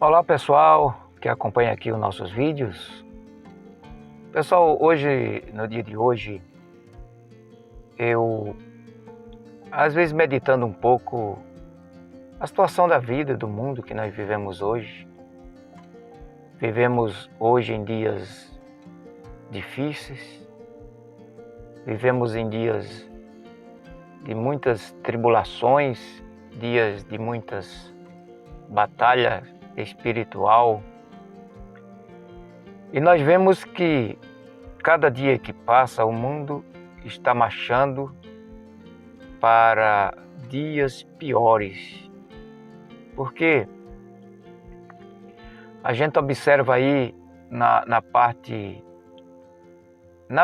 Olá pessoal que acompanha aqui os nossos vídeos. Pessoal, no dia de hoje, eu às vezes meditando um pouco a situação da vida, do mundo que nós vivemos hoje. Vivemos hoje em dias difíceis, vivemos em dias de muitas tribulações, dias de muitas batalhas espiritual, e nós vemos que cada dia que passa o mundo está marchando para dias piores, porque a gente observa aí na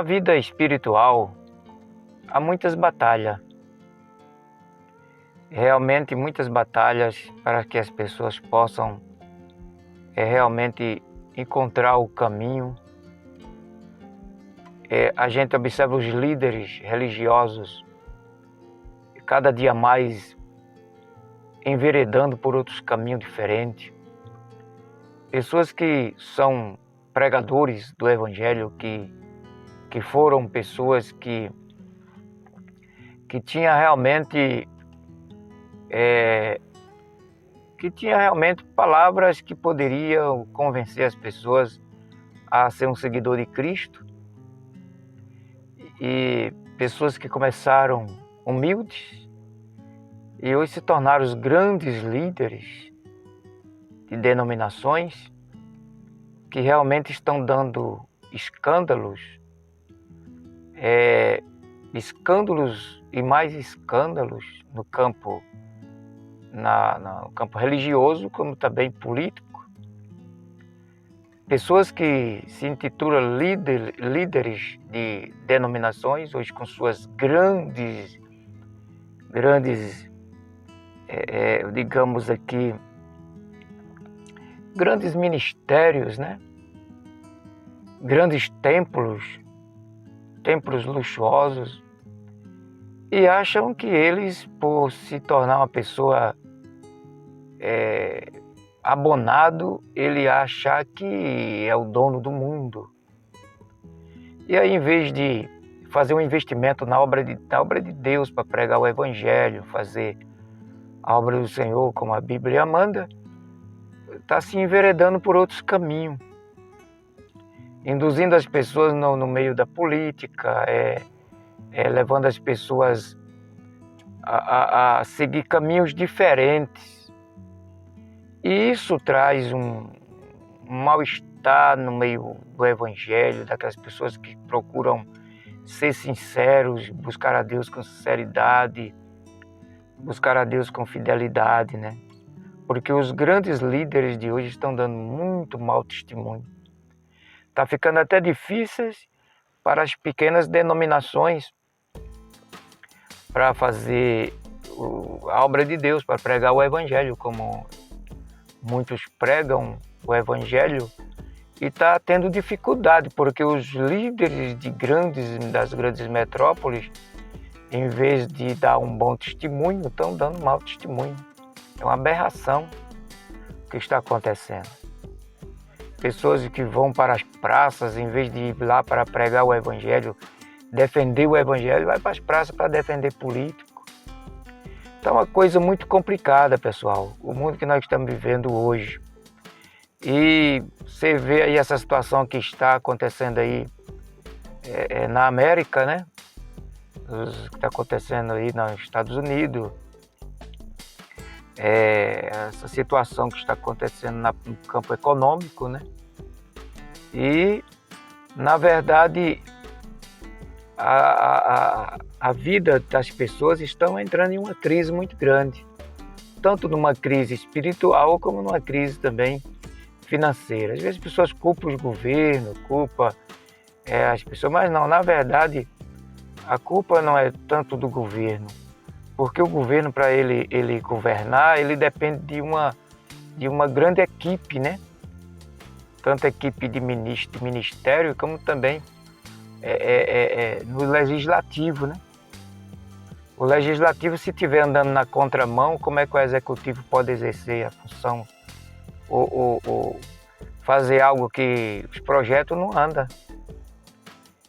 vida espiritual, há muitas batalhas, realmente muitas batalhas para que as pessoas possam realmente encontrar o caminho. A gente observa os líderes religiosos cada dia mais enveredando por outros caminhos diferentes. Pessoas que são pregadores do Evangelho, que foram pessoas que tinham realmente palavras que poderiam convencer as pessoas a ser um seguidor de Cristo, e pessoas que começaram humildes e hoje se tornaram os grandes líderes de denominações que realmente estão dando escândalos e mais escândalos no campo no campo religioso, como também político. Pessoas que se intitulam líderes de denominações, hoje com suas grandes, digamos aqui, grandes ministérios, né? Grandes templos luxuosos, e acham que eles, por se tornar uma pessoa abonado, ele acha que é o dono do mundo. E aí, em vez de fazer um investimento na obra de Deus para pregar o Evangelho, fazer a obra do Senhor como a Bíblia manda, está se enveredando por outros caminhos, induzindo as pessoas no meio da política, levando as pessoas a seguir caminhos diferentes. E isso traz um mal-estar no meio do Evangelho, daquelas pessoas que procuram ser sinceros, buscar a Deus com sinceridade, buscar a Deus com fidelidade, né? Porque os grandes líderes de hoje estão dando muito mau testemunho. Está ficando até difícil para as pequenas denominações para fazer a obra de Deus, para pregar o Evangelho, como muitos pregam o Evangelho, e está tendo dificuldade, porque os líderes das grandes metrópoles, em vez de dar um bom testemunho, estão dando mau testemunho. É uma aberração o que está acontecendo. Pessoas que vão para as praças, em vez de ir lá para pregar o Evangelho, defender o Evangelho, vai para as praças para defender político. Então é uma coisa muito complicada, pessoal, o mundo que nós estamos vivendo hoje. E você vê aí essa situação que está acontecendo aí na América, né? O que está acontecendo aí nos Estados Unidos, essa situação que está acontecendo no campo econômico, né? E, na verdade, a vida das pessoas estão entrando em uma crise muito grande, tanto numa crise espiritual como numa crise também financeira. Às vezes as pessoas culpam os governos, culpam as pessoas, mas não, na verdade, a culpa não é tanto do governo, porque o governo, para ele governar, ele depende de uma grande equipe, né? Tanto a equipe de ministério, como também no legislativo, né? O legislativo, se estiver andando na contramão, como é que o executivo pode exercer a função ou fazer algo que os projetos não andam.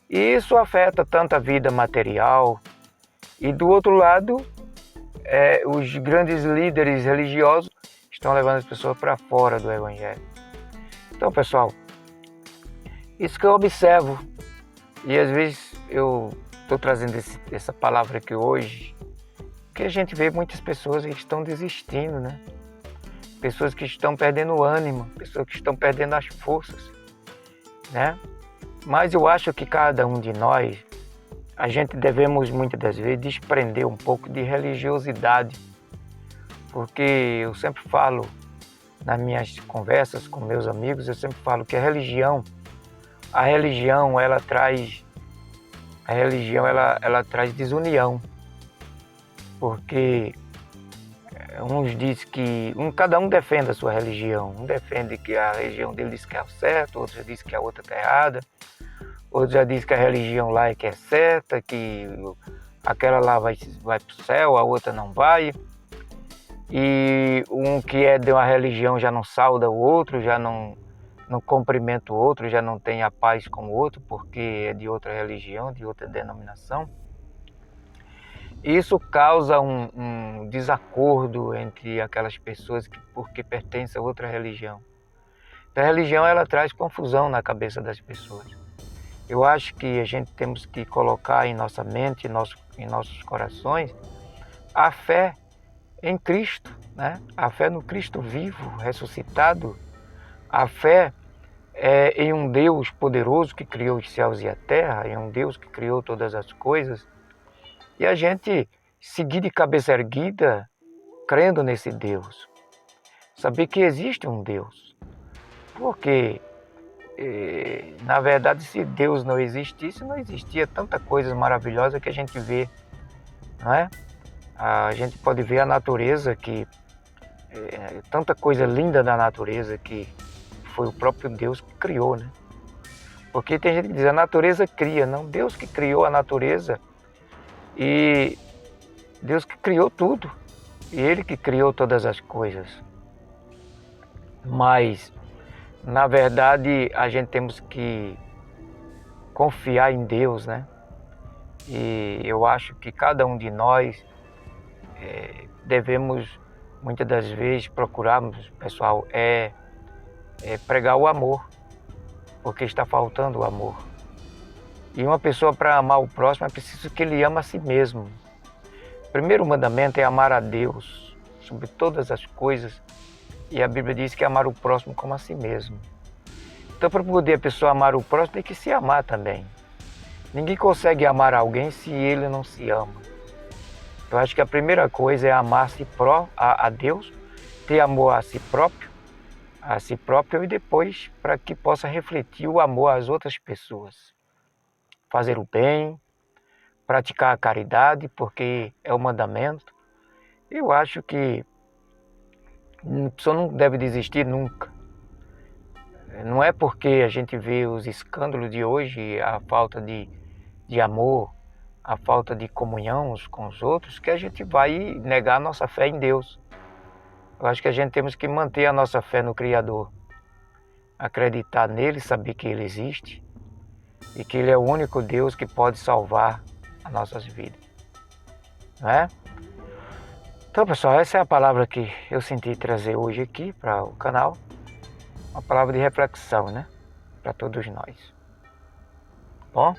E isso afeta tanto a vida material, e do outro lado, os grandes líderes religiosos estão levando as pessoas para fora do Evangelho. Então, pessoal, isso que eu observo, e às vezes eu estou trazendo essa palavra aqui hoje, porque a gente vê muitas pessoas que estão desistindo, né? Pessoas que estão perdendo o ânimo, pessoas que estão perdendo as forças, né? Mas eu acho que cada um de nós, a gente devemos muitas das vezes desprender um pouco de religiosidade, porque eu sempre falo nas minhas conversas com meus amigos, eu sempre falo que a religião ela traz desunião, porque uns dizem que cada um defende a sua religião, um defende que a religião dele diz que é o certo, outro já diz que a outra está errada, outro já diz que a religião lá é que é certa, que aquela lá vai para o céu, a outra não vai. E um que é de uma religião já não sauda o outro, já não cumprimenta o outro, já não tem a paz com o outro, porque é de outra religião, de outra denominação. Isso causa um desacordo entre aquelas pessoas porque pertencem a outra religião. Então, a religião ela traz confusão na cabeça das pessoas. Eu acho que a gente temos que colocar em nossa mente, em nossos corações, a fé em Cristo, né? A fé no Cristo vivo, ressuscitado, a fé em um Deus poderoso que criou os céus e a terra, em um Deus que criou todas as coisas, e a gente seguir de cabeça erguida, crendo nesse Deus, saber que existe um Deus, porque na verdade se Deus não existisse, não existia tanta coisa maravilhosa que a gente vê, não é? A gente pode ver a natureza, que tanta coisa linda da natureza que foi o próprio Deus que criou, né? Porque tem gente que diz a natureza cria, não, Deus que criou a natureza, e Deus que criou tudo, e Ele que criou todas as coisas. Mas, na verdade, a gente temos que confiar em Deus, né? E eu acho que cada um de nós devemos, muitas das vezes, procurarmos, pessoal, pregar o amor, porque está faltando o amor. E uma pessoa, para amar o próximo, é preciso que ele ame a si mesmo. O primeiro mandamento é amar a Deus sobre todas as coisas, e a Bíblia diz que é amar o próximo como a si mesmo. Então, para poder a pessoa amar o próximo, tem que se amar também. Ninguém consegue amar alguém se ele não se ama. Eu acho que a primeira coisa é amar a Deus, ter amor a si próprio, e depois para que possa refletir o amor às outras pessoas. Fazer o bem, praticar a caridade, porque é o mandamento. Eu acho que a pessoa não deve desistir nunca. Não é porque a gente vê os escândalos de hoje, a falta de amor, a falta de comunhão uns com os outros, que a gente vai negar a nossa fé em Deus. Eu acho que a gente temos que manter a nossa fé no Criador, acreditar nele, saber que ele existe e que ele é o único Deus que pode salvar as nossas vidas, não é? Então, pessoal, essa é a palavra que eu senti trazer hoje aqui para o canal, uma palavra de reflexão, né, para todos nós. Bom?